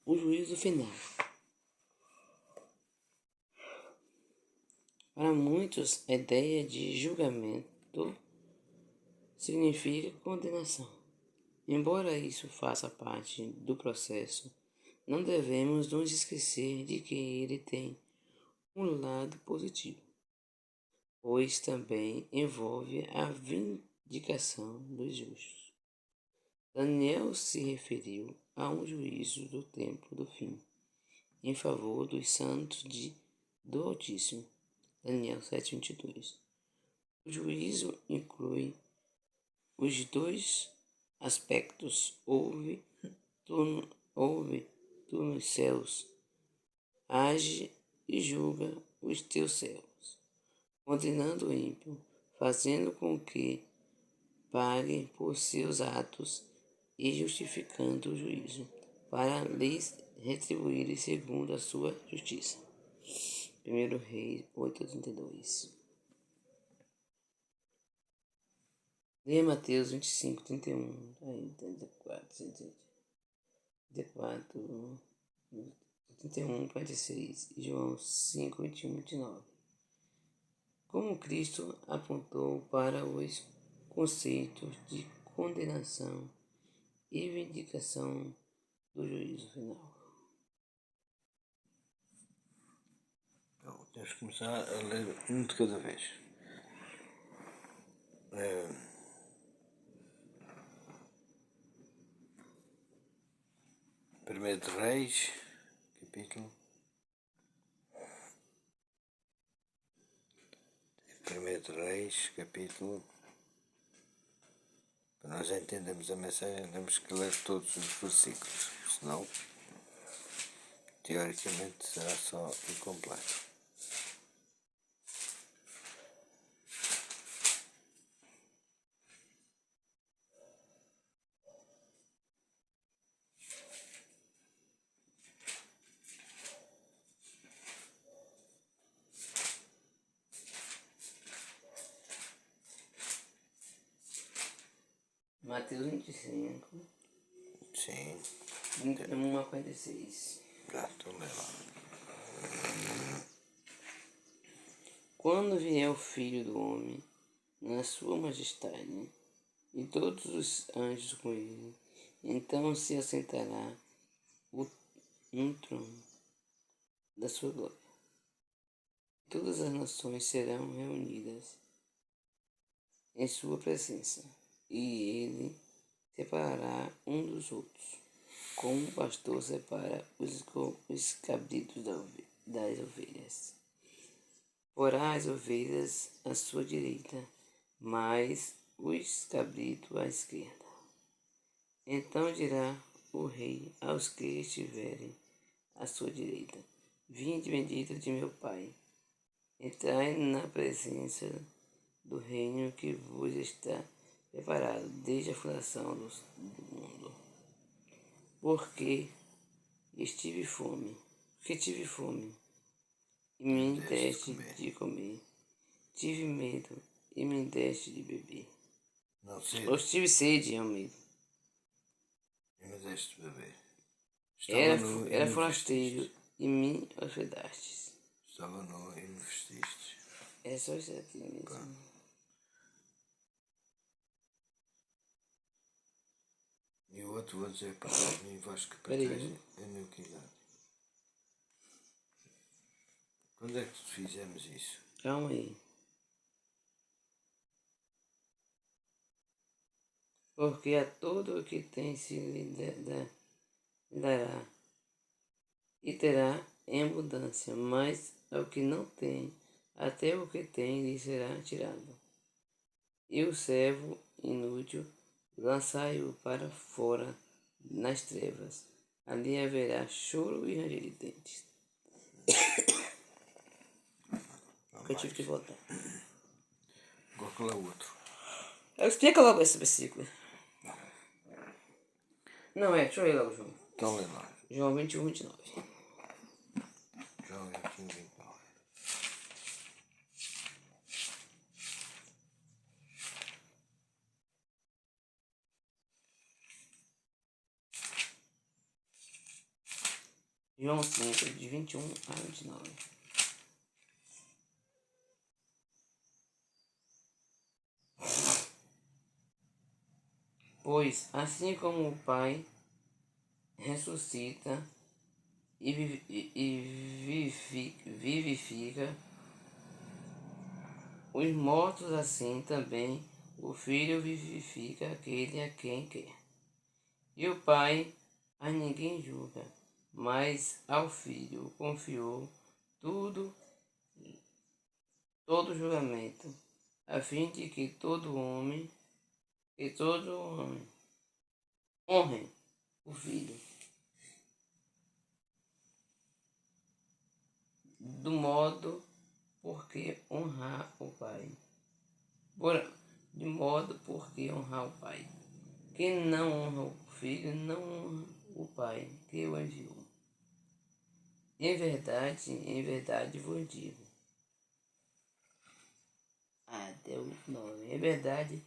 O juízo final. Para muitos, a ideia de julgamento significa condenação. Embora isso faça parte do processo, não devemos nos esquecer de que ele tem um lado positivo, pois também envolve a vindicação dos justos. Daniel se referiu a um juízo do tempo do fim, em favor dos santos do Altíssimo. Daniel 7:22. O juízo inclui os dois aspectos. Ouve tu nos céus, age e julga os teus servos, condenando o ímpio, fazendo com que pague por seus atos e justificando o juízo, para lhes retribuir segundo a sua justiça. 1 Reis 8:32. Leia Mateus 25:31, 34, 31, 46 e João 5:21-29. Como Cristo apontou para os conceitos de condenação e vindicação do juízo final. Então, temos que começar a ler um de cada vez. Primeiro de Reis, capítulo. Primeiro de Reis, capítulo. Para nós entendermos a mensagem, temos que ler todos os versículos, senão, teoricamente, será só incompleto. Mateus 25, Sim. 31-46. Já estou a ler lá. Quando vier o Filho do Homem, na sua majestade, e todos os anjos com ele, então se assentará no trono da sua glória. Todas as nações serão reunidas em sua presença, e ele separará um dos outros, como o pastor separa os cabritos das ovelhas. Porá as ovelhas à sua direita, mas os cabritos à esquerda. Então dirá o rei aos que estiverem à sua direita: Vinde, bendito de meu Pai, entrai na presença do reino que vos está preparado desde a fundação do mundo. Porque tive fome, e me deste de comer. Tive medo, e me deste de beber. Não sei. Ou tive sede, e medo. E me deste de beber. Era forasteiro, e me hospedastes. Estava nu e me vestiste. É só isso aqui mesmo. Pá. E o outro vou dizer para mim, vós que pertencem a iniquidade. Quando é que fizemos isso? Calma aí. Porque a todo o que tem se lhe dará, e terá em abundância, mas ao que não tem, até o que tem lhe será tirado. E o servo inútil, lançai-o para fora nas trevas. Ali haverá choro e ranger de dentes. Porque eu tive que voltar. Qual é o outro? Explica logo esse versículo. Não é, deixa eu ler logo, João. Então lê lá. João 21:29. João 21:29. João 5, de 21 a 29. Pois, assim como o Pai ressuscita e vivifica os mortos, assim também o Filho vivifica aquele a quem quer. E o Pai a ninguém julga, mas ao Filho confiou tudo, todo julgamento, a fim de que todo homem honre o Filho, do modo porque honrar o Pai. De modo porque honrar o Pai. Quem não honra o Filho, não honra o Pai que o enviou. Em verdade vos digo. Até o 9. Em verdade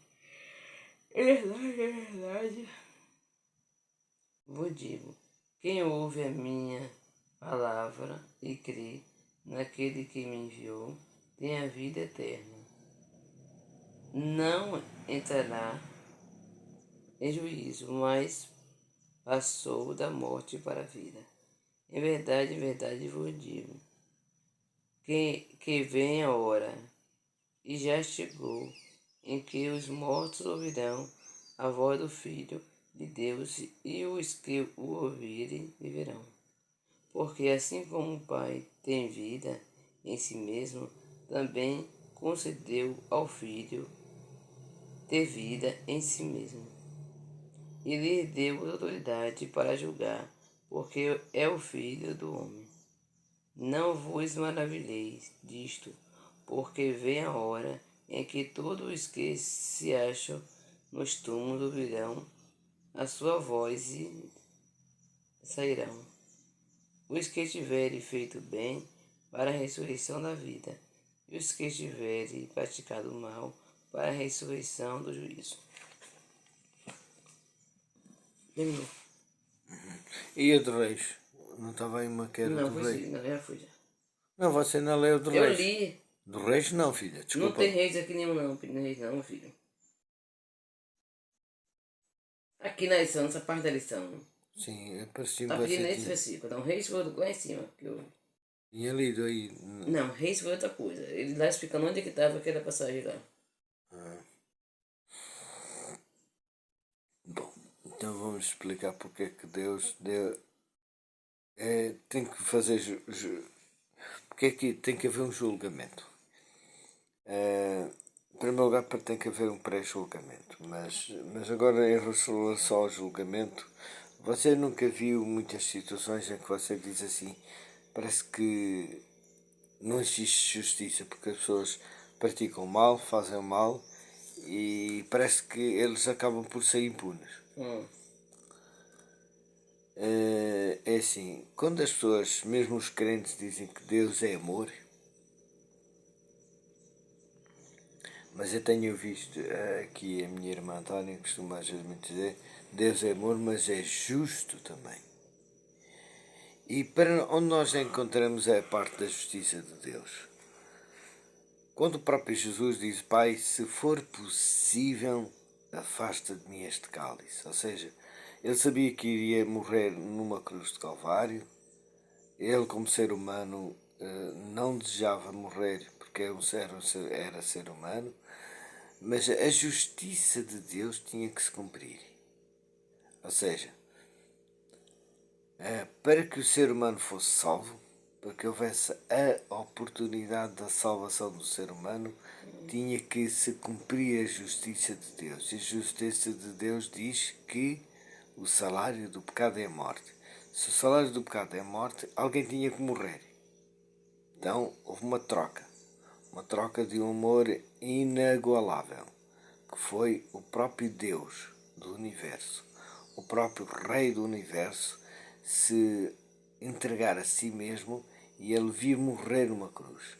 vos digo. Quem ouve a minha palavra e crê naquele que me enviou, tem a vida eterna. Não entrará em juízo, mas passou da morte para a vida. Em verdade vos digo, que vem a hora, e já chegou, em que os mortos ouvirão a voz do Filho de Deus, e os que o ouvirem viverão. Porque assim como o Pai tem vida em si mesmo, também concedeu ao Filho ter vida em si mesmo. E lhe deu autoridade para julgar, porque é o Filho do homem. Não vos maravilheis disto, porque vem a hora em que todos os que se acham nos túmulos ouvirão a sua voz e sairão. Os que tiverem feito bem para a ressurreição da vida, e os que tiverem praticado mal para a ressurreição do juízo. Terminou. E a do Reis? Não estava aí uma que era Não, do foi Reis? sim, não, já foi já. Não, você não leu do Eu Reis. li. Do Reis não, filha, Não desculpa. tem reis aqui nenhum não, reis não, filho. Aqui na lição, nessa parte da lição. Sim, parecia-me Tá que pedindo você nesse versículo. Então, reis foi lá em cima. Que eu... tinha lido aí. Não, reis foi outra coisa. Ele lá explicando onde que estava aquela passagem lá. Ah. Bom, então vamos explicar porque é que Deus deu, tem que fazer. Porque é que tem que haver um julgamento. Em primeiro lugar, tem que haver um pré-julgamento. Mas agora, em relação ao julgamento, você nunca viu muitas situações em que você diz assim: parece que não existe justiça porque as pessoas praticam mal, fazem mal e parece que eles acabam por ser impunes. É assim, quando as pessoas, mesmo os crentes, dizem que Deus é amor, mas eu tenho visto aqui a minha irmã Antônia costuma às vezes me dizer: Deus é amor, mas é justo também. E para onde nós encontramos é a parte da justiça de Deus. Quando o próprio Jesus diz: Pai, se for possível, afasta de mim este cálice. Ou seja, ele sabia que iria morrer numa cruz de Calvário. Ele, como ser humano, não desejava morrer porque era ser humano, mas a justiça de Deus tinha que se cumprir. Ou seja, para que o ser humano fosse salvo, para que houvesse a oportunidade da salvação do ser humano, tinha que se cumprir a justiça de Deus. E a justiça de Deus diz que o salário do pecado é a morte. Se o salário do pecado é a morte, alguém tinha que morrer. Então houve uma troca de um amor inagualável, que foi o próprio Deus do universo, o próprio Rei do universo, se entregar a si mesmo e ele vir morrer numa cruz.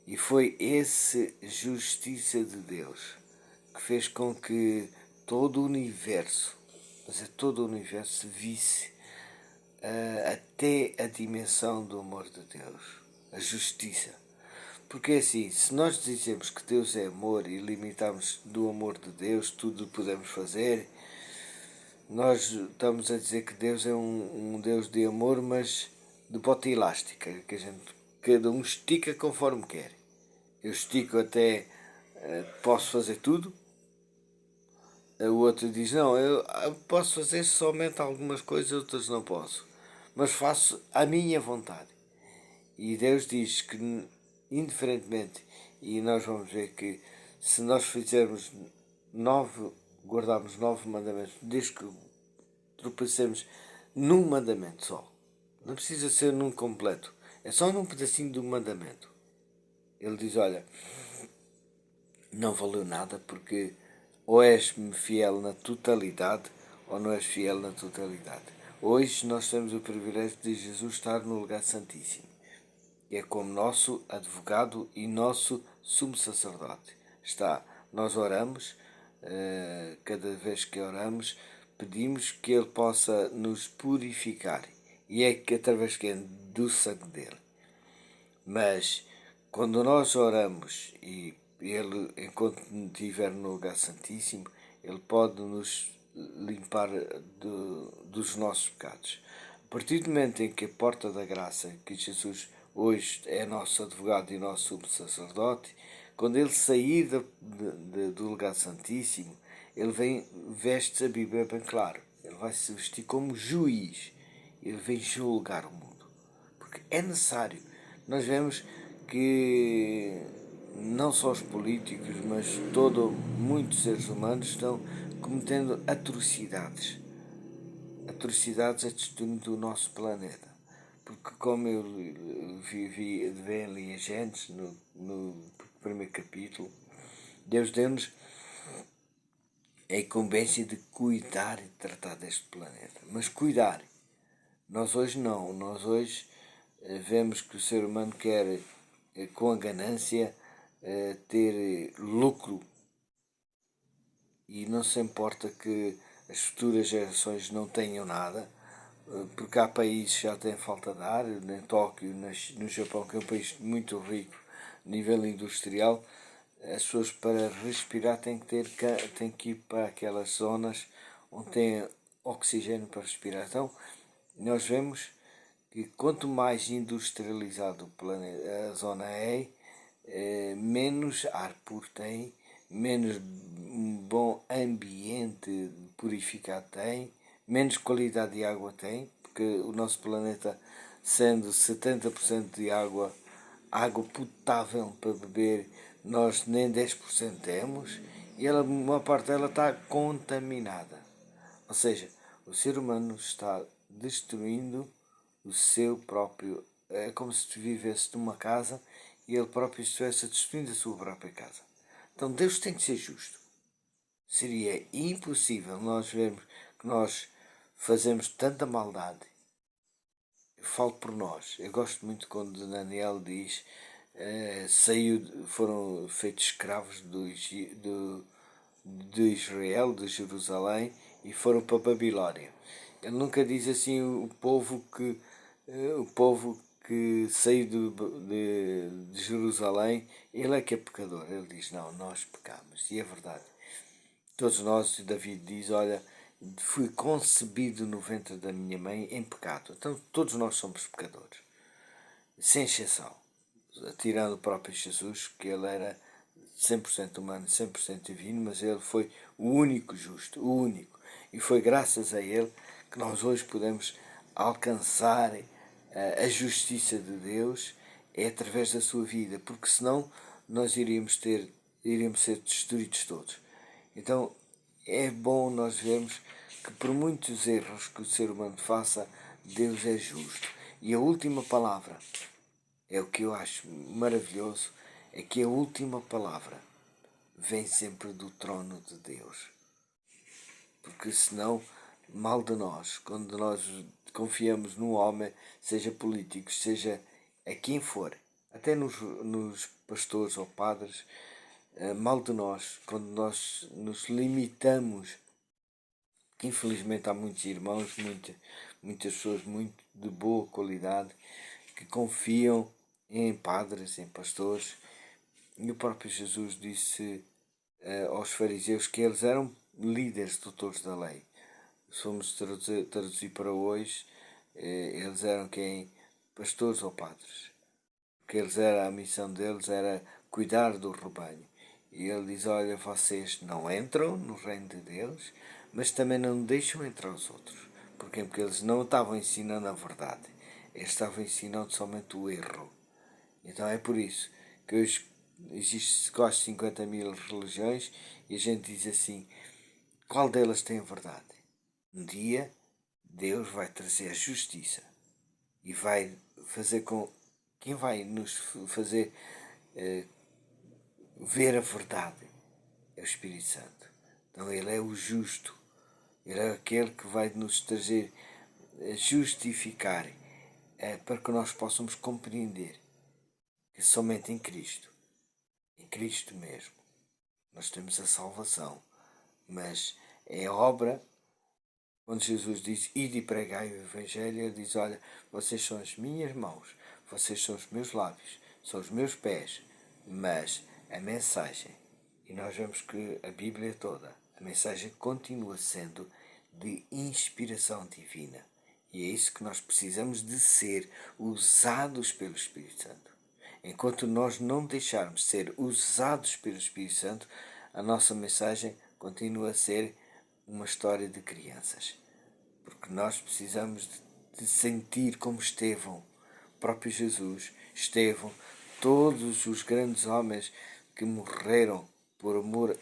E foi essa justiça de Deus que fez com que todo o universo, mas todo o universo, visse até a dimensão do amor de Deus, a justiça. Porque é assim, se nós dizemos que Deus é amor e limitamos do amor de Deus tudo o que podemos fazer, nós estamos a dizer que Deus é um Deus de amor, mas de bota elástica, que a gente, cada um estica conforme quer. Eu estico até posso fazer tudo. O outro diz, não, eu posso fazer somente algumas coisas, outras não posso. Mas faço a minha vontade. E Deus diz que, indiferentemente, e nós vamos ver que se nós fizermos guardarmos 9 mandamentos, desde que tropecemos num mandamento só. Não precisa ser num completo. É só num pedacinho do mandamento. Ele diz, olha, não valeu nada porque ou és-me fiel na totalidade ou não és fiel na totalidade. Hoje nós temos o privilégio de Jesus estar no lugar santíssimo. É como nosso advogado e nosso sumo sacerdote. Está, nós oramos, cada vez que oramos, pedimos que Ele possa nos purificar. E é que através do sangue dele. Mas quando nós oramos e Ele, enquanto estiver no lugar santíssimo, Ele pode nos limpar dos nossos pecados. A partir do momento em que a porta da graça, que Jesus hoje é nosso advogado e nosso sumo sacerdote, quando Ele sair do lugar santíssimo, Ele vem, veste a Bíblia bem claro. Ele vai se vestir como juiz. Ele vem julgar o mundo. Porque é necessário. Nós vemos que não só os políticos, mas muitos seres humanos estão cometendo atrocidades. Atrocidades a destino do nosso planeta. Porque como eu vi ali em Gênesis, no primeiro capítulo, Deus deu-nos a incumbência de cuidar e tratar deste planeta. Mas cuidar. Nós hoje não. Nós hoje vemos que o ser humano quer, com a ganância, ter lucro e não se importa que as futuras gerações não tenham nada, porque há países que já têm falta de ar, em Tóquio, no Japão, que é um país muito rico a nível industrial, as pessoas para respirar têm que ir para aquelas zonas onde tem oxigênio para respirar. Então, nós vemos que quanto mais industrializado o planeta, a zona menos ar puro tem, menos bom ambiente purificado tem, menos qualidade de água tem, porque o nosso planeta, sendo 70% de água potável para beber, nós nem 10% temos, e uma parte dela está contaminada. Ou seja, o ser humano está destruindo o seu próprio. É como se vivesse numa casa e ele próprio estivesse destruindo a sua própria casa. Então Deus tem que ser justo. Seria impossível nós vermos que nós fazemos tanta maldade. Eu falo por nós. Eu gosto muito quando Daniel diz foram feitos escravos de Israel, de Jerusalém, e foram para a Babilónia. Ele nunca diz assim o povo que saiu de Jerusalém, ele é que é pecador. Ele diz, não, nós pecamos. E é verdade. Todos nós, David diz, olha, fui concebido no ventre da minha mãe em pecado. Então todos nós somos pecadores. Sem exceção. Tirando o próprio Jesus, que ele era 100% humano, 100% divino, mas ele foi o único justo, o único. E foi graças a ele que nós hoje podemos alcançar a justiça de Deus, é através da sua vida, porque senão nós iríamos ser destruídos todos. Então é bom nós vermos que por muitos erros que o ser humano faça, Deus é justo. E a última palavra, é o que eu acho maravilhoso, é que a última palavra vem sempre do trono de Deus. Porque senão, mal de nós, quando nós confiamos num homem, seja político, seja a quem for, até nos pastores ou padres, mal de nós, quando nós nos limitamos Infelizmente há muitos irmãos, muitas pessoas muito de boa qualidade que confiam em padres, em pastores. E o próprio Jesus disse aos fariseus que eles eram líderes, doutores da lei. Se formos traduzir para hoje, eles eram quem? Pastores ou padres. Porque a missão deles era cuidar do rebanho. E ele diz, olha, vocês não entram no reino de Deus, mas também não deixam entrar os outros. Porquê? Porque eles não estavam ensinando a verdade. Eles estavam ensinando somente o erro. Então é por isso que hoje existe quase 50 mil religiões e a gente diz assim, qual delas tem a verdade? Um dia Deus vai trazer a justiça e vai fazer com... Quem vai nos fazer ver a verdade é o Espírito Santo. Então ele é o justo. Ele é aquele que vai nos trazer justificar para que nós possamos compreender que somente em Cristo mesmo, nós temos a salvação. Mas é obra, quando Jesus diz, ide e pregai o Evangelho, ele diz, olha, vocês são as minhas mãos, vocês são os meus lábios, são os meus pés, mas a mensagem, e nós vemos que a Bíblia toda, a mensagem continua sendo de inspiração divina. E é isso que nós precisamos de ser usados pelo Espírito Santo. Enquanto nós não deixarmos ser usados pelo Espírito Santo, a nossa mensagem continua a ser uma história de crianças. Porque nós precisamos de sentir como Estevão, próprio Jesus, Estevão, todos os grandes homens que morreram por amor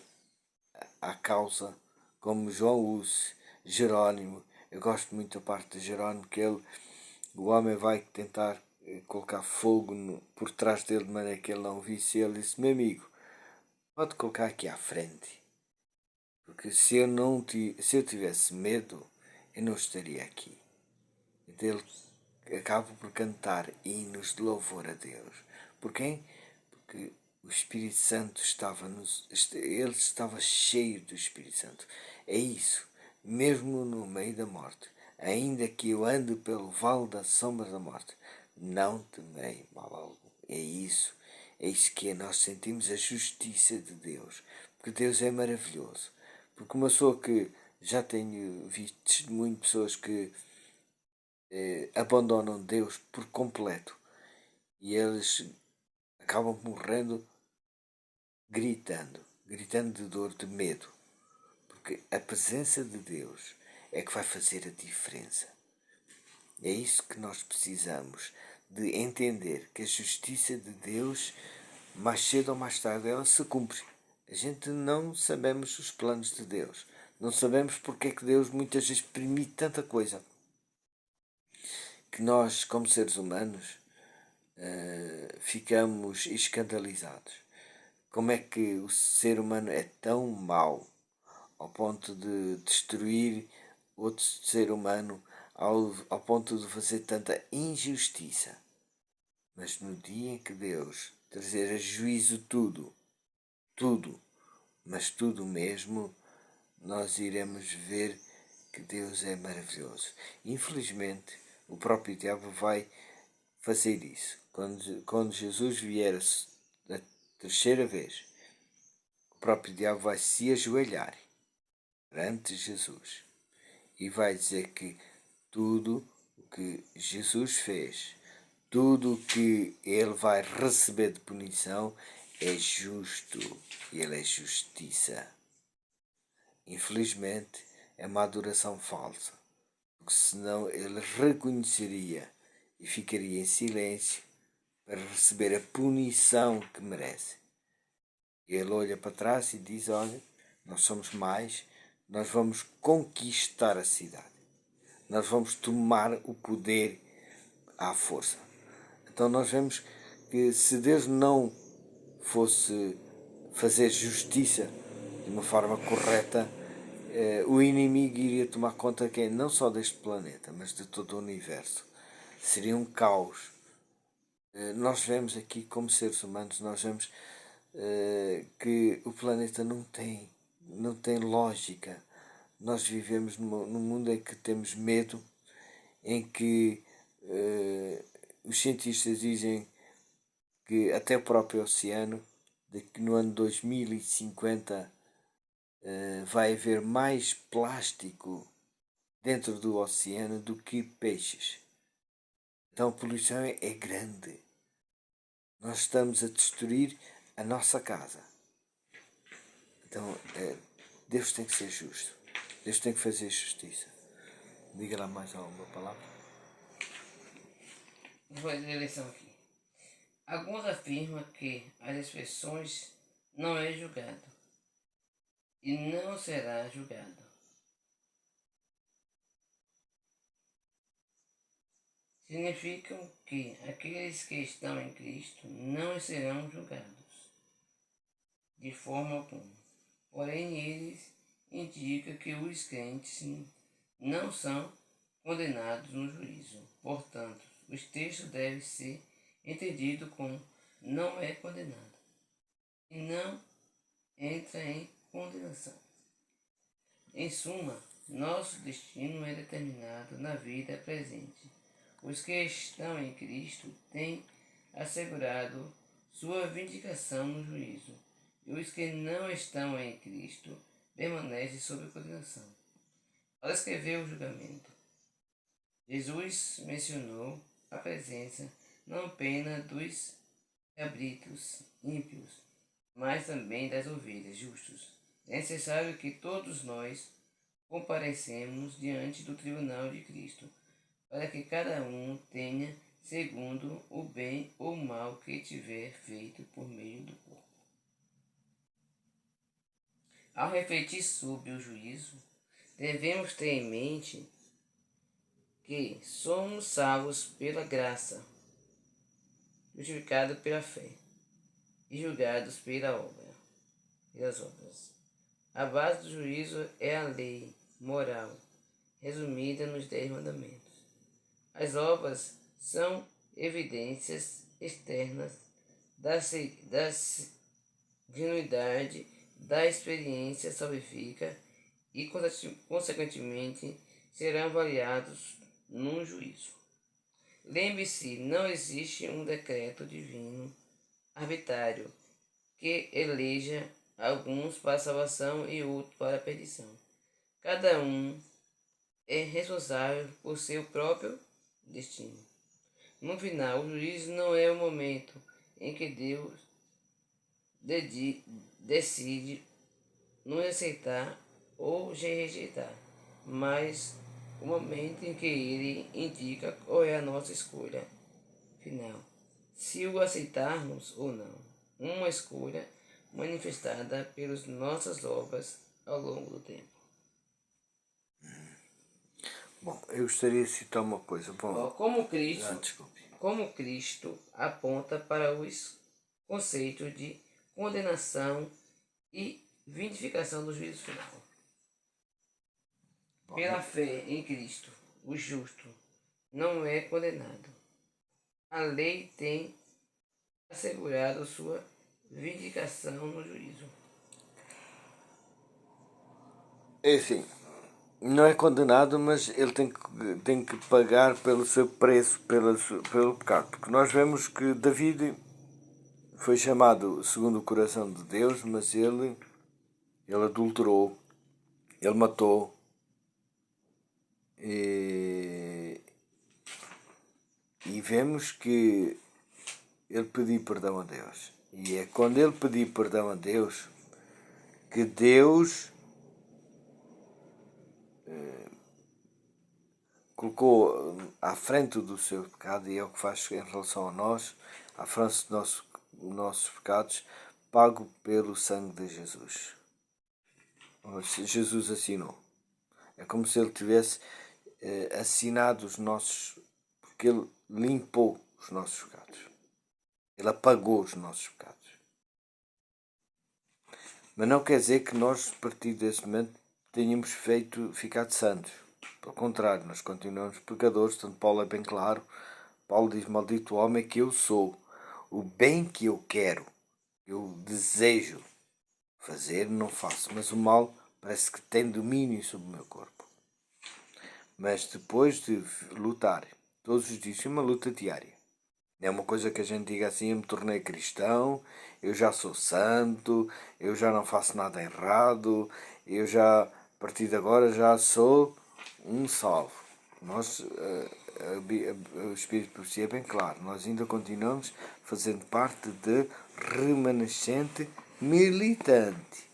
à causa, como João Hus, Jerónimo. Eu gosto muito da parte de Jerónimo, que o homem vai tentar colocar fogo por trás dele de maneira que ele não visse. Ele disse, meu amigo, pode colocar aqui à frente. Porque se eu tivesse medo, eu não estaria aqui. Então ele acaba por cantar hinos de louvor a Deus. Por quem? Porque o Espírito Santo ele estava cheio do Espírito Santo. É isso, mesmo no meio da morte, ainda que eu ande pelo vale da sombra da morte, não temerei mal algum. É isso que é, nós sentimos a justiça de Deus, porque Deus é maravilhoso. Porque uma pessoa que já tenho visto testemunho de pessoas que abandonam Deus por completo e eles acabam morrendo gritando de dor, de medo, porque a presença de Deus é que vai fazer a diferença. É isso que nós precisamos de entender, que a justiça de Deus, mais cedo ou mais tarde, ela se cumpre. A gente não sabemos os planos de Deus, não sabemos porque é que Deus muitas vezes permite tanta coisa que nós, como seres humanos, ficamos escandalizados. Como é que o ser humano é tão mau ao ponto de destruir outro ser humano, ao ponto de fazer tanta injustiça? Mas no dia em que Deus trazer a juízo tudo, mas tudo mesmo, nós iremos ver que Deus é maravilhoso. Infelizmente, o próprio diabo vai fazer isso. Quando Jesus vier a terceira vez, o próprio diabo vai se ajoelhar perante Jesus e vai dizer que tudo o que Jesus fez, tudo o que ele vai receber de punição é justo. Ele é justiça. Infelizmente, é uma adoração falsa, porque senão ele reconheceria e ficaria em silêncio para receber a punição que merece. Ele olha para trás e diz, olha, nós somos mais, nós vamos conquistar a cidade. Nós vamos tomar o poder à força. Então nós vemos que se Deus não fosse fazer justiça de uma forma correta, o inimigo iria tomar conta não só deste planeta, mas de todo o universo. Seria um caos. Nós vemos aqui, como seres humanos, nós vemos que o planeta não tem lógica. nós vivemos num mundo em que temos medo, em que os cientistas dizem que até o próprio oceano, de que no ano 2050 vai haver mais plástico dentro do oceano do que peixes. Então a poluição é grande. Nós estamos a destruir a nossa casa. Então Deus tem que ser justo. Deus tem que fazer justiça. Diga lá mais alguma palavra. Vou ler a lição aqui. Alguns afirmam que as expressões não é julgado e não será julgado. Significam que aqueles que estão em Cristo não serão julgados de forma alguma. Porém, eles indicam que os crentes não são condenados no juízo. Portanto, os textos devem ser entendidos como não é condenado e não entra em condenação. Em suma, nosso destino é determinado na vida presente. Os que estão em Cristo têm assegurado sua vindicação no juízo, e os que não estão em Cristo permanecem sob condenação. Para escrever o julgamento, Jesus mencionou a presença não apenas dos cabritos ímpios, mas também das ovelhas justas. É necessário que todos nós comparecemos diante do tribunal de Cristo, para que cada um tenha segundo o bem ou mal que tiver feito por meio do corpo. Ao refletir sobre o juízo, devemos ter em mente que somos salvos pela graça, justificados pela fé e julgados pelas obras. A base do juízo é a lei moral, resumida nos 10 mandamentos. As obras são evidências externas da genuidade da experiência salvífica e, consequentemente, serão avaliados num juízo. Lembre-se, não existe um decreto divino arbitrário que eleja alguns para a salvação e outros para a perdição. Cada um é responsável por seu próprio destino. No final, o juízo não é o momento em que Deus decide nos aceitar ou rejeitar, mas o momento em que Ele indica qual é a nossa escolha final, se o aceitarmos ou não. Uma escolha manifestada pelas nossas obras ao longo do tempo. Bom, eu gostaria de citar uma coisa. Bom, como Cristo aponta para os conceitos de condenação e vindicação do juízo final. Pela fé em Cristo, o justo não é condenado. A lei tem assegurado sua vindicação no juízo. É assim, não é condenado, mas ele tem que pagar pelo seu preço, pelo pecado. Porque nós vemos que David foi chamado segundo o coração de Deus, mas ele adulterou, ele matou. E vemos que ele pediu perdão a Deus. E é quando ele pediu perdão a Deus que Deus colocou à frente do seu pecado, e é o que faz em relação a nós, à frente dos nossos pecados, pago pelo sangue de Jesus. Jesus assinou. É como se ele tivesse assinado os nossos, porque ele limpou os nossos pecados. Ele apagou os nossos pecados. Mas não quer dizer que nós, a partir desse momento, tenhamos ficado santos. Pelo contrário, nós continuamos pecadores. Tanto Paulo é bem claro. Paulo diz: maldito homem que eu sou. O bem que eu quero, eu desejo fazer, não faço. Mas o mal parece que tem domínio sobre o meu corpo. Mas depois de lutar todos os dias, é uma luta diária. É uma coisa que a gente diga assim: eu me tornei cristão, eu já sou santo, eu já não faço nada errado, eu já, a partir de agora, já sou um salvo. Nós, o Espírito por si é bem claro, nós ainda continuamos fazendo parte de remanescente militante,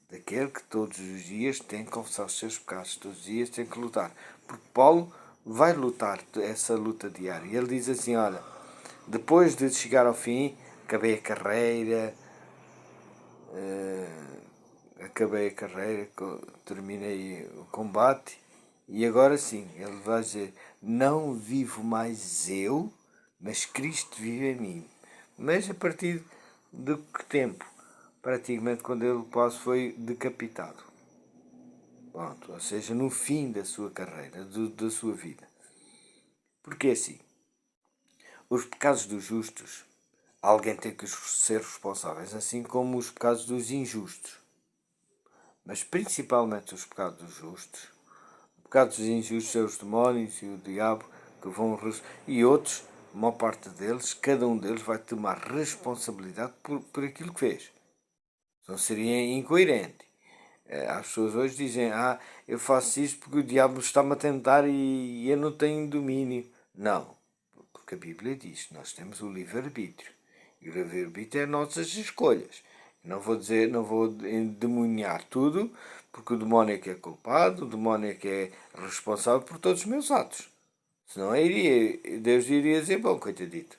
daquele que todos os dias tem que confessar os seus pecados, todos os dias tem que lutar. Porque Paulo vai lutar essa luta diária. E ele diz assim: olha, depois de chegar ao fim, acabei a carreira, terminei o combate, e agora sim, ele vai dizer: não vivo mais eu, mas Cristo vive em mim. Mas a partir de que tempo? Praticamente quando ele quase foi decapitado. Pronto, ou seja, no fim da sua carreira, da sua vida. Porque assim, os pecados dos justos, alguém tem que ser responsáveis, assim como os pecados dos injustos. Mas principalmente os pecados dos justos. Os pecados dos injustos são os demónios e o diabo que vão... E outros, a maior parte deles, cada um deles vai tomar responsabilidade por aquilo que fez. Não seria incoerente. As pessoas hoje dizem: eu faço isso porque o diabo está-me a tentar e eu não tenho domínio. Não, porque a Bíblia diz que nós temos o livre-arbítrio. E o livre-arbítrio é nossas escolhas. Não vou endemoniar tudo, porque o demónio é que é culpado, o demónio é que é responsável por todos os meus atos. Senão Deus iria dizer: bom, coitadito,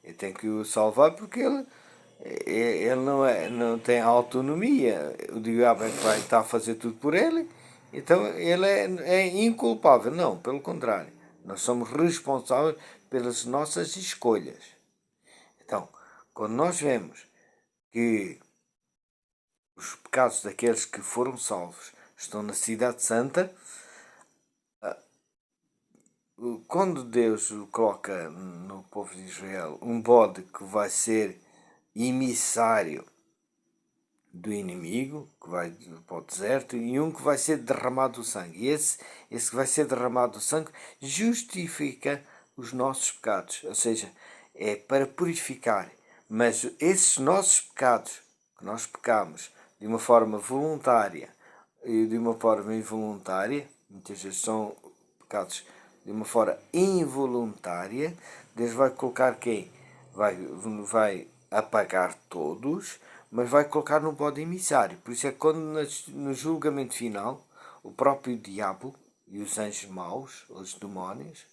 eu tenho que o salvar porque ele não tem autonomia. O diabo é que vai estar a fazer tudo por ele, então ele é inculpável. Não, pelo contrário. Nós somos responsáveis pelas nossas escolhas. Então, quando nós vemos que os pecados daqueles que foram salvos estão na Cidade Santa, quando Deus coloca no povo de Israel um bode que vai ser emissário do inimigo, que vai para o deserto, e um que vai ser derramado o sangue. E esse que vai ser derramado o sangue justifica os nossos pecados, ou seja, é para purificar. Mas esses nossos pecados, que nós pecamos de uma forma voluntária e de uma forma involuntária, muitas vezes são pecados de uma forma involuntária, Deus vai colocar quem? Vai apagar todos, mas vai colocar no bode emissário. Por isso é que quando no julgamento final, o próprio diabo e os anjos maus, os demónios,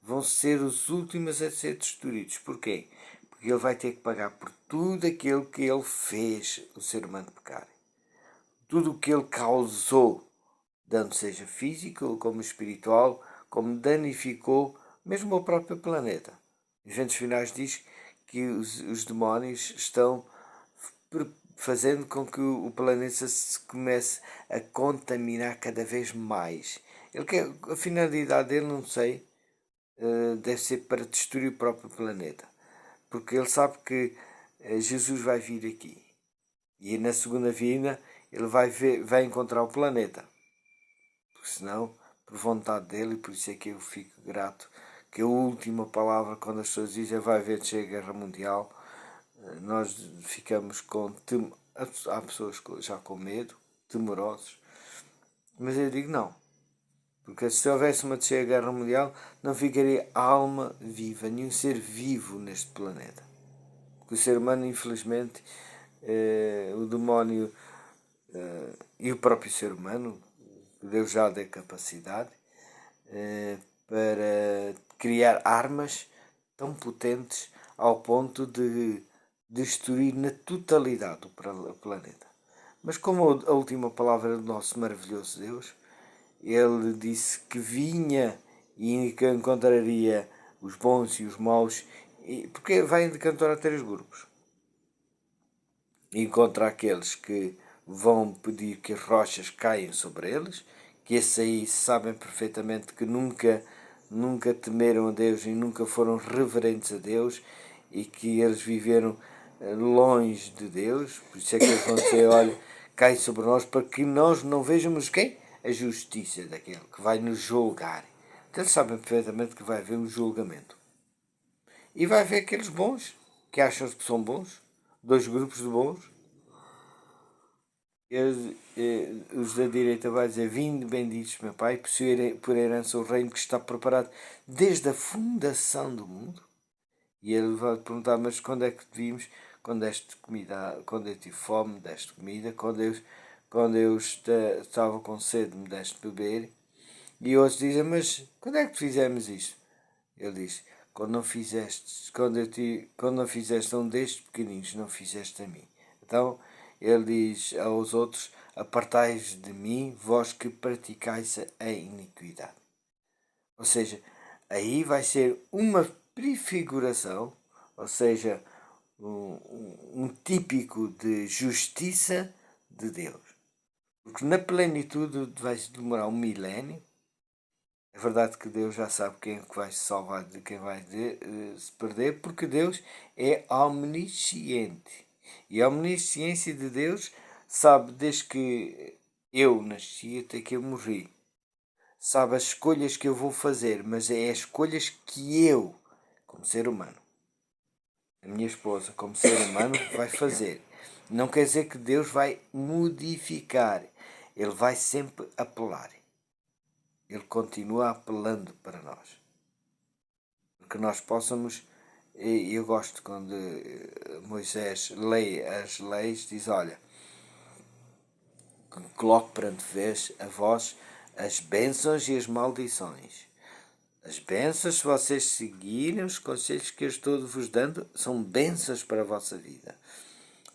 vão ser os últimos a ser destruídos. Porquê? Porque ele vai ter que pagar por tudo aquilo que ele fez o ser humano pecar. Tudo o que ele causou, dano seja físico como espiritual, como danificou mesmo o próprio planeta. Os eventos finais diz que os demónios estão fazendo com que o planeta se comece a contaminar cada vez mais. A finalidade dele, não sei, deve ser para destruir o próprio planeta. Porque ele sabe que Jesus vai vir aqui. E na segunda vinda ele vai encontrar o planeta. Porque senão, por vontade dele, e por isso é que eu fico grato, que a última palavra, quando as pessoas dizem vai haver a guerra mundial, nós ficamos com... Há pessoas já com medo, temerosos, mas eu digo não. Porque se houvesse uma terceira guerra mundial, não ficaria alma viva, nenhum ser vivo neste planeta. Porque o ser humano, infelizmente, o demónio e o próprio ser humano, Deus já deu capacidade para criar armas tão potentes ao ponto de destruir na totalidade o planeta. Mas como a última palavra do nosso maravilhoso Deus, ele disse que vinha e que encontraria os bons e os maus, porque vai encontrar três grupos. Encontra aqueles que vão pedir que as rochas caiam sobre eles, que esses aí sabem perfeitamente que nunca temeram a Deus e nunca foram reverentes a Deus e que eles viveram longe de Deus. Por isso é que eles vão dizer: olha, cai sobre nós para que nós não vejamos quem? A justiça daquele que vai nos julgar. Então eles sabem perfeitamente que vai haver um julgamento. E vai haver aqueles bons, que acham que são bons, dois grupos de bons. Os da direita vai dizer: vinde benditos, meu Pai, por herança o reino que está preparado desde a fundação do mundo. E ele vai perguntar: mas quando é que vimos? Quando deste comida, quando eu tive fome, deste comida, quando eu estava com sede, me deste beber. E outros dizem: mas quando é que fizemos isto? Ele diz: quando não fizeste, quando não fizeste a um destes pequeninos, não fizeste a mim. Então ele diz aos outros: apartai-vos de mim, vós que praticais a iniquidade. Ou seja, aí vai ser uma prefiguração, ou seja, um típico de justiça de Deus. Porque na plenitude vai demorar um milénio. É verdade que Deus já sabe quem é que vai se salvar de quem vai se perder, porque Deus é omnisciente. E a omnisciência de Deus sabe desde que eu nasci até que eu morri. Sabe as escolhas que eu vou fazer, mas é as escolhas que eu, como ser humano, a minha esposa, como ser humano, vai fazer. Não quer dizer que Deus vai modificar. Ele vai sempre apelar. Ele continua apelando para nós. Porque nós possamos. E eu gosto quando Moisés lê as leis, diz: olha, coloque perante vós as bênçãos e as maldições. As bênçãos, se vocês seguirem os conselhos que eu estou vos dando, são bênçãos para a vossa vida.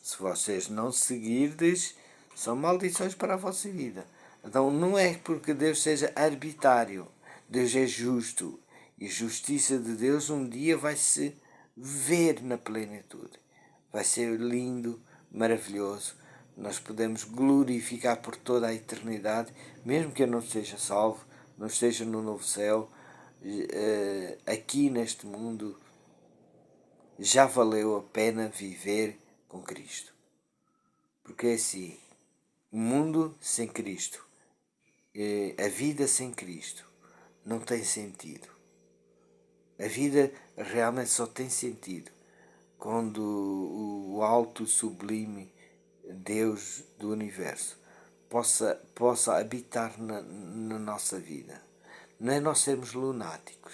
Se vocês não seguirdes, são maldições para a vossa vida. Então não é porque Deus seja arbitrário. Deus é justo. E a justiça de Deus um dia vai se ver na plenitude. Vai ser lindo, maravilhoso. Nós podemos glorificar por toda a eternidade, mesmo que eu não esteja salvo, não esteja no novo céu, aqui neste mundo, já valeu a pena viver com Cristo. Porque é assim, o mundo sem Cristo, a vida sem Cristo, não tem sentido. A vida realmente só tem sentido quando o alto sublime Deus do universo possa habitar na nossa vida. Não é nós sermos lunáticos.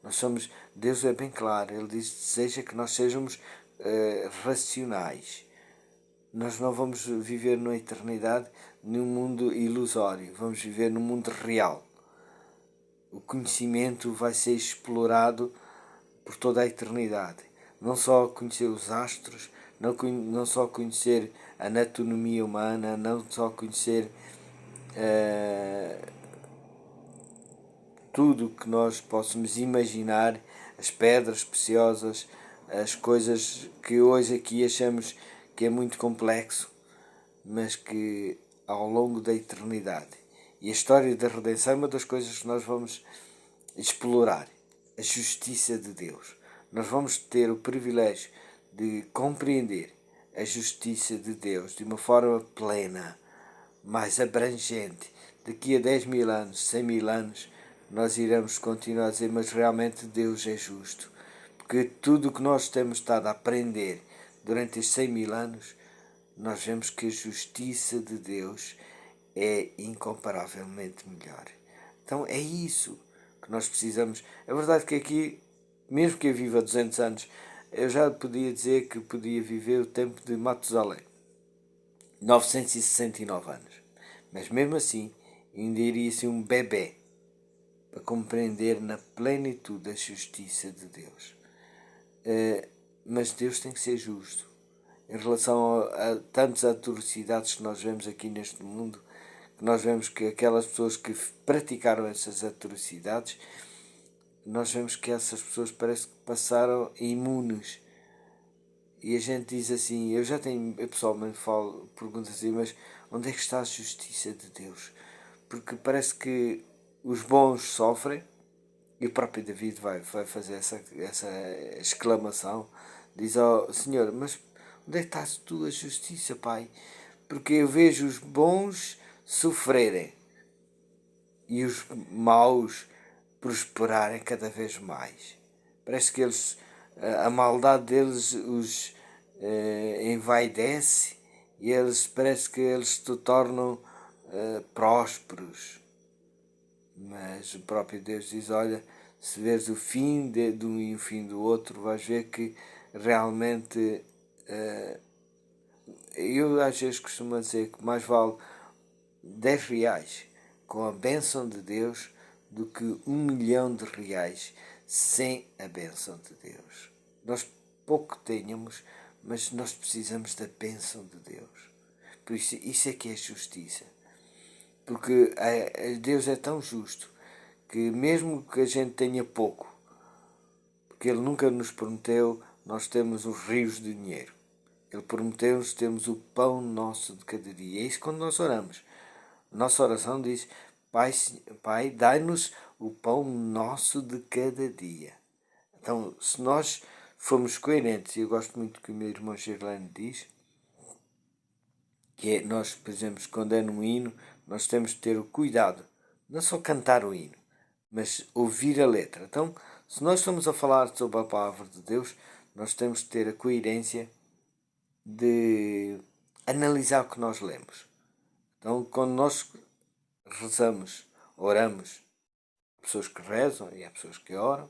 Nós somos, Deus é bem claro, Ele diz: seja que nós sejamos racionais. Nós não vamos viver na eternidade num mundo ilusório, vamos viver num mundo real. O conhecimento vai ser explorado por toda a eternidade. Não só conhecer os astros, não só conhecer a anatomia humana, não só conhecer tudo que nós possamos imaginar, as pedras preciosas, as coisas que hoje aqui achamos que é muito complexo, mas que ao longo da eternidade. E a história da redenção é uma das coisas que nós vamos explorar. A justiça de Deus. Nós vamos ter o privilégio de compreender a justiça de Deus de uma forma plena, mais abrangente. Daqui a 10 mil anos, 100 mil anos, nós iremos continuar a dizer: mas realmente Deus é justo. Porque tudo o que nós temos estado a aprender durante estes 100 mil anos, nós vemos que a justiça de Deus é incomparavelmente melhor. Então é isso que nós precisamos. É verdade que aqui, mesmo que eu viva 200 anos, eu já podia dizer que podia viver o tempo de Matusalém, 969 anos. Mas mesmo assim, ainda iria ser um bebê para compreender na plenitude a justiça de Deus. Mas Deus tem que ser justo. Em relação a tantas atrocidades que nós vemos aqui neste mundo, que nós vemos que aquelas pessoas que praticaram essas atrocidades, nós vemos que essas pessoas parece que passaram imunes. E a gente diz assim, eu pessoalmente pergunto assim: mas onde é que está a justiça de Deus? Porque parece que os bons sofrem, e o próprio David vai fazer essa exclamação, diz ao Senhor: mas onde é que está a tua justiça, Pai? porque eu vejo os bons sofrerem e os maus prosperarem cada vez mais. Parece que a maldade deles os envaidece e parece que eles se tornam prósperos. Mas o próprio Deus diz, olha, se vês o fim de um e o fim do outro, vais ver que realmente eu às vezes costumo dizer que mais vale 10 reais com a bênção de Deus do que 1 milhão de reais sem a bênção de Deus. Nós pouco tínhamos, mas nós precisamos da bênção de Deus. Por isso é que é justiça. Porque Deus é tão justo que mesmo que a gente tenha pouco, porque Ele nunca nos prometeu, nós temos os rios de dinheiro. Ele prometeu-nos temos o pão nosso de cada dia. É isso quando nós oramos. Nossa oração diz, Pai, dai-nos o pão nosso de cada dia. Então, se nós formos coerentes, e eu gosto muito do que o meu irmão Gerlane diz, que é nós, por exemplo, quando é num hino, nós temos de ter o cuidado, não só cantar o hino, mas ouvir a letra. Então, se nós estamos a falar sobre a palavra de Deus, nós temos de ter a coerência de analisar o que nós lemos. Então, quando nós rezamos, oramos, há pessoas que rezam e há pessoas que oram,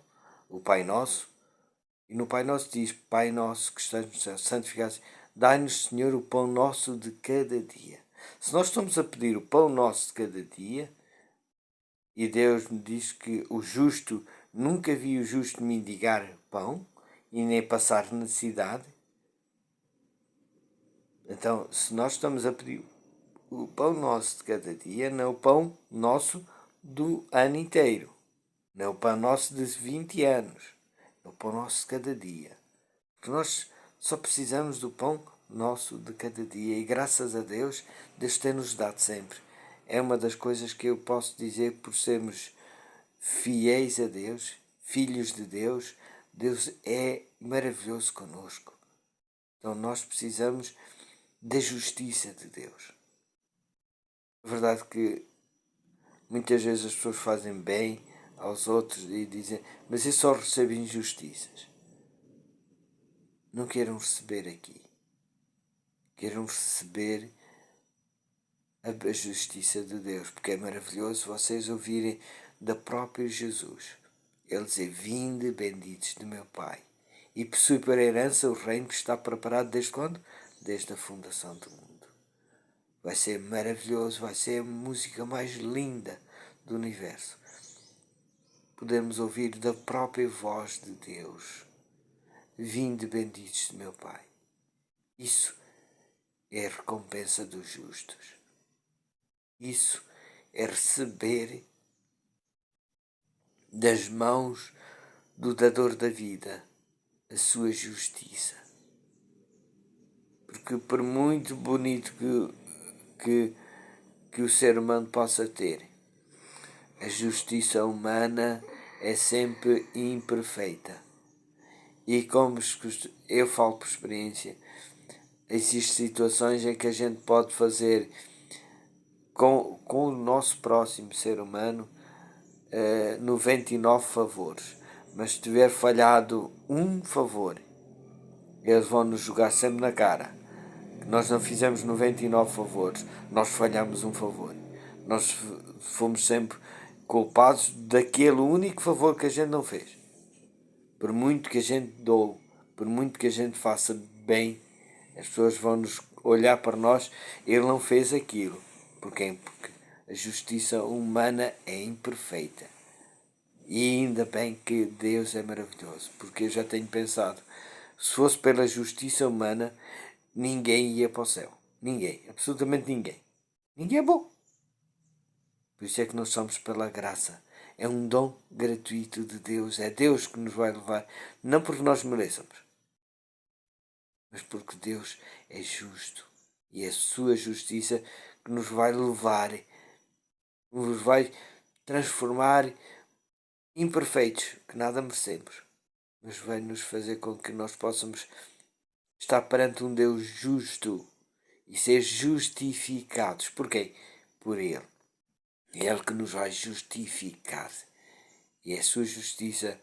o Pai Nosso, e no Pai Nosso diz, Pai Nosso que estás no céu, santificado, dai-nos, Senhor, o pão nosso de cada dia. Se nós estamos a pedir o pão nosso de cada dia, e Deus me diz que o justo, nunca vi o justo mendigar pão, e nem passar necessidade, então, se nós estamos a pedir o pão nosso de cada dia, não é o pão nosso do ano inteiro, não é o pão nosso de 20 anos, é o pão nosso de cada dia. Porque nós só precisamos do pão nosso de cada dia e graças a Deus, Deus tem-nos dado sempre. É uma das coisas que eu posso dizer por sermos fiéis a Deus, filhos de Deus. Deus é maravilhoso conosco. Então nós precisamos da justiça de Deus. É verdade que muitas vezes as pessoas fazem bem aos outros e dizem, mas eu só recebo injustiças. Não queiram receber aqui. Queiram receber a justiça de Deus, porque é maravilhoso vocês ouvirem da própria Jesus. Ele dizer, vinde benditos de meu Pai, e possui para herança o reino que está preparado desde quando? Desde a fundação do mundo. Vai ser maravilhoso, vai ser a música mais linda do universo. Podemos ouvir da própria voz de Deus, vinde benditos de meu Pai. Isso é a recompensa dos justos. Isso é receber das mãos do dador da vida a sua justiça. Porque por muito bonito que o ser humano possa ter, a justiça humana é sempre imperfeita. E como eu falo por experiência, existem situações em que a gente pode fazer com o nosso próximo ser humano 99 favores, mas se tiver falhado um favor, eles vão nos jogar sempre na cara. Nós não fizemos 99 favores, nós falhamos um favor. Nós fomos sempre culpados daquele único favor que a gente não fez. Por muito que a gente doe, por muito que a gente faça bem, as pessoas vão nos olhar para nós, ele não fez aquilo. Porquê? Porque a justiça humana é imperfeita. E ainda bem que Deus é maravilhoso, porque eu já tenho pensado, se fosse pela justiça humana, ninguém ia para o céu. Ninguém, absolutamente ninguém. Ninguém é bom. Por isso é que nós somos pela graça. É um dom gratuito de Deus. É Deus que nos vai levar, não porque nós mereçamos, mas porque Deus é justo. E é a sua justiça que nos vai levar, nos vai transformar imperfeitos, que nada merecemos, mas vai nos fazer com que nós possamos estar perante um Deus justo e ser justificados. Porquê? Por Ele. É Ele que nos vai justificar. E é a sua justiça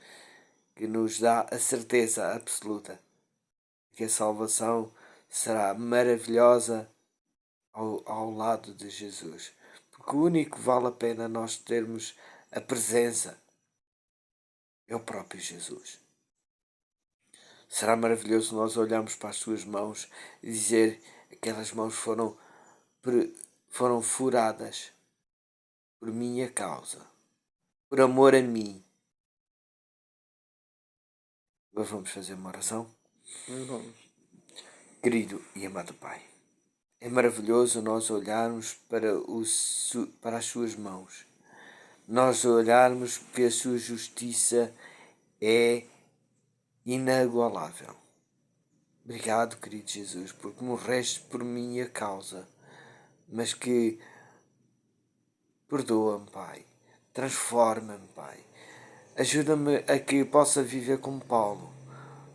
que nos dá a certeza absoluta que a salvação será maravilhosa ao lado de Jesus. Porque o único que vale a pena nós termos a presença é o próprio Jesus. Será maravilhoso nós olharmos para as suas mãos e dizer que aquelas mãos foram furadas por minha causa, por amor a mim. Agora vamos fazer uma oração. Vamos. Querido e amado Pai, é maravilhoso nós olharmos para as suas mãos. Nós olharmos que a sua justiça é inagualável. Obrigado, querido Jesus, porque morreste por minha causa, mas que perdoa-me, Pai. Transforma-me, Pai. Ajuda-me a que possa viver como Paulo,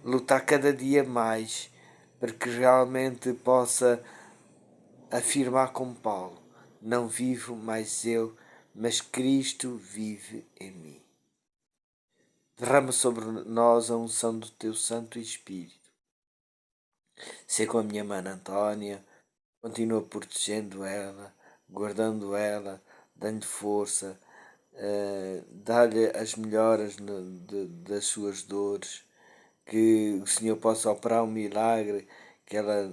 lutar cada dia mais para que realmente possa afirmar como Paulo: não vivo mais eu, mas Cristo vive em mim. Derrama sobre nós a unção do Teu Santo Espírito. Sei com a minha mana Antónia, continua protegendo ela, guardando ela, dando-lhe força, dá-lhe as melhoras das suas dores, que o Senhor possa operar um milagre, que ela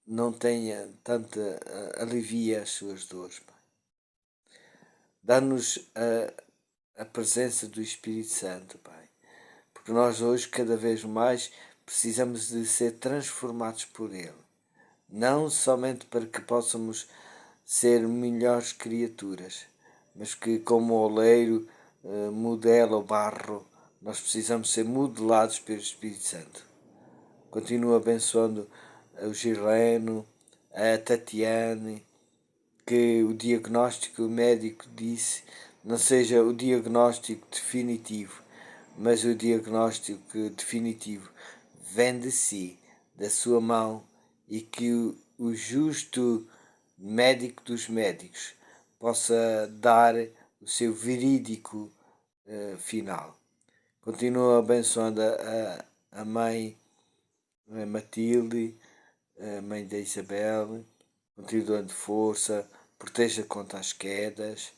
não tenha tanta, alivia as suas dores, Pai. Dá-nos a presença do Espírito Santo, Pai, porque nós hoje cada vez mais precisamos de ser transformados por Ele, não somente para que possamos ser melhores criaturas, mas que como o oleiro modela o barro, nós precisamos ser modelados pelo Espírito Santo. Continua abençoando o Girleno, a Tatiane, que o diagnóstico médico disse não seja o diagnóstico definitivo, mas o diagnóstico definitivo vem de si, da sua mão, e que o justo médico dos médicos possa dar o seu verídico final. Continua abençoando a mãe a Matilde, a mãe da Isabel, continua dando força, proteja contra as quedas,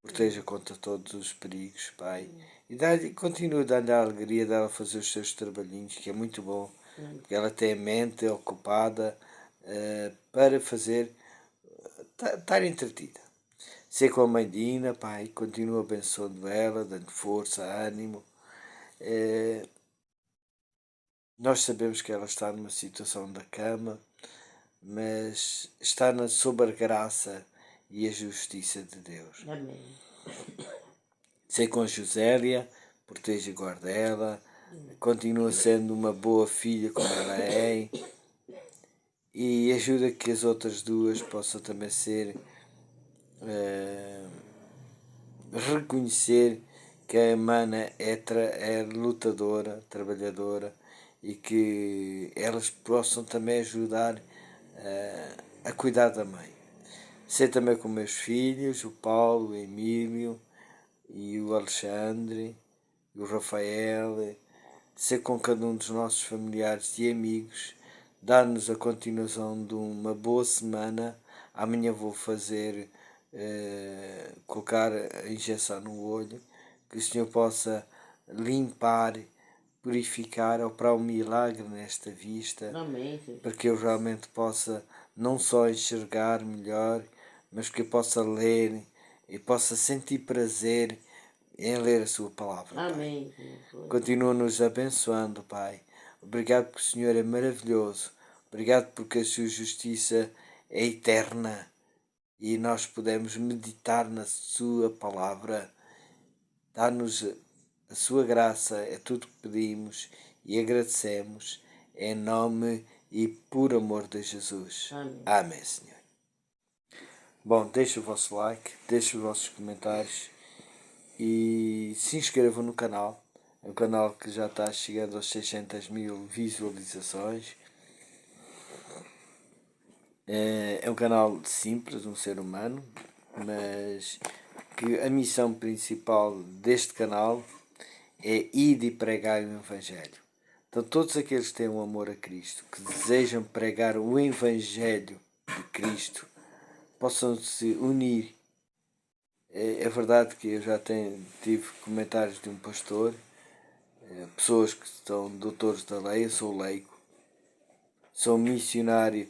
proteja contra todos os perigos, Pai. E continua a dar-lhe a alegria dela fazer os seus trabalhinhos, que é muito bom, porque ela tem a mente ocupada para fazer, estar entretida. Sei com a mãe Dina, Pai, continua abençoando ela, dando força, ânimo. Nós sabemos que ela está numa situação da cama, mas está sob a graça e a justiça de Deus. Amém. Sei com a Josélia, proteja e guarda ela, continua sendo uma boa filha como ela é, e ajuda que as outras duas possam também ser reconhecer que a Mana é lutadora, trabalhadora, e que elas possam também ajudar a cuidar da mãe. Sei também com meus filhos, o Paulo, o Emílio e o Alexandre e o Rafael. Sei com cada um dos nossos familiares e amigos. Dar-nos a continuação de uma boa semana. Amanhã vou fazer colocar a injeção no olho, que o Senhor possa limpar, purificar, operar um milagre nesta vista. Amém. Para que eu realmente possa não só enxergar melhor, mas que eu possa ler e possa sentir prazer em ler a sua palavra. Amém. Pai. Continua-nos abençoando, Pai. Obrigado porque o Senhor é maravilhoso. Obrigado porque a sua justiça é eterna e nós podemos meditar na sua palavra. Dá-nos a sua graça, é tudo que pedimos e agradecemos em nome e por amor de Jesus. Amém. Amém, Senhor. Bom, deixe o vosso like, deixe os vossos comentários e se inscrevam no canal. É um canal que já está chegando aos 600 mil visualizações. É um canal simples, um ser humano, mas que a missão principal deste canal é ir e pregar o Evangelho. Então todos aqueles que têm um amor a Cristo, que desejam pregar o Evangelho de Cristo, possam se unir. É verdade que eu já tive comentários de um pastor, pessoas que são doutores da lei, eu sou leigo, sou missionário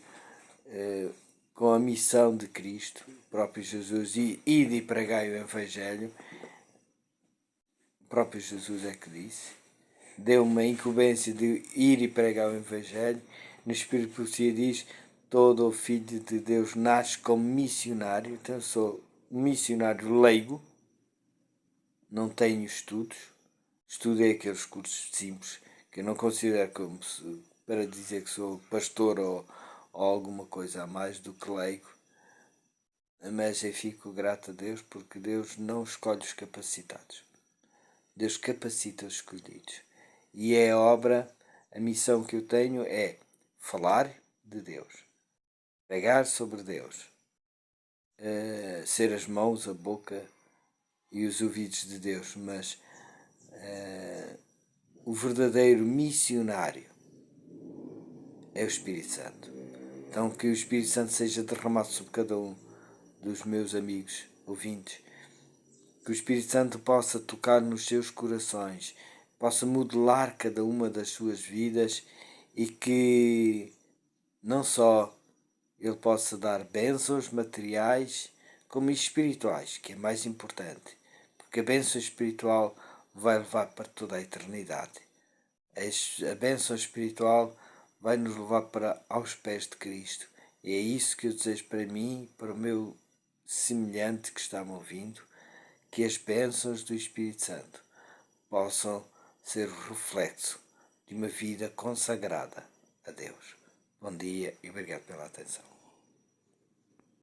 com a missão de Cristo, o próprio Jesus, e de pregar o Evangelho. O próprio Jesus é que disse. Deu uma incumbência de ir e pregar o Evangelho. No Espírito de Profecia diz: todo o filho de Deus nasce como missionário. Então eu sou um missionário leigo, não tenho estudos. Estudei aqueles cursos simples que eu não considero como para dizer que sou pastor ou alguma coisa a mais do que leigo. Mas eu fico grato a Deus porque Deus não escolhe os capacitados. Deus capacita os escolhidos. E é a obra, a missão que eu tenho é falar de Deus, pregar sobre Deus, ser as mãos, a boca e os ouvidos de Deus, mas o verdadeiro missionário é o Espírito Santo. Então que o Espírito Santo seja derramado sobre cada um dos meus amigos ouvintes, que o Espírito Santo possa tocar nos seus corações, possa modelar cada uma das suas vidas e que não só ele possa dar bênçãos materiais como espirituais, que é mais importante, porque a bênção espiritual vai levar para toda a eternidade. A bênção espiritual vai nos levar para aos pés de Cristo. E é isso que eu desejo para mim e para o meu semelhante que está-me ouvindo, que as bênçãos do Espírito Santo possam ser o reflexo de uma vida consagrada a Deus. Bom dia e obrigado pela atenção.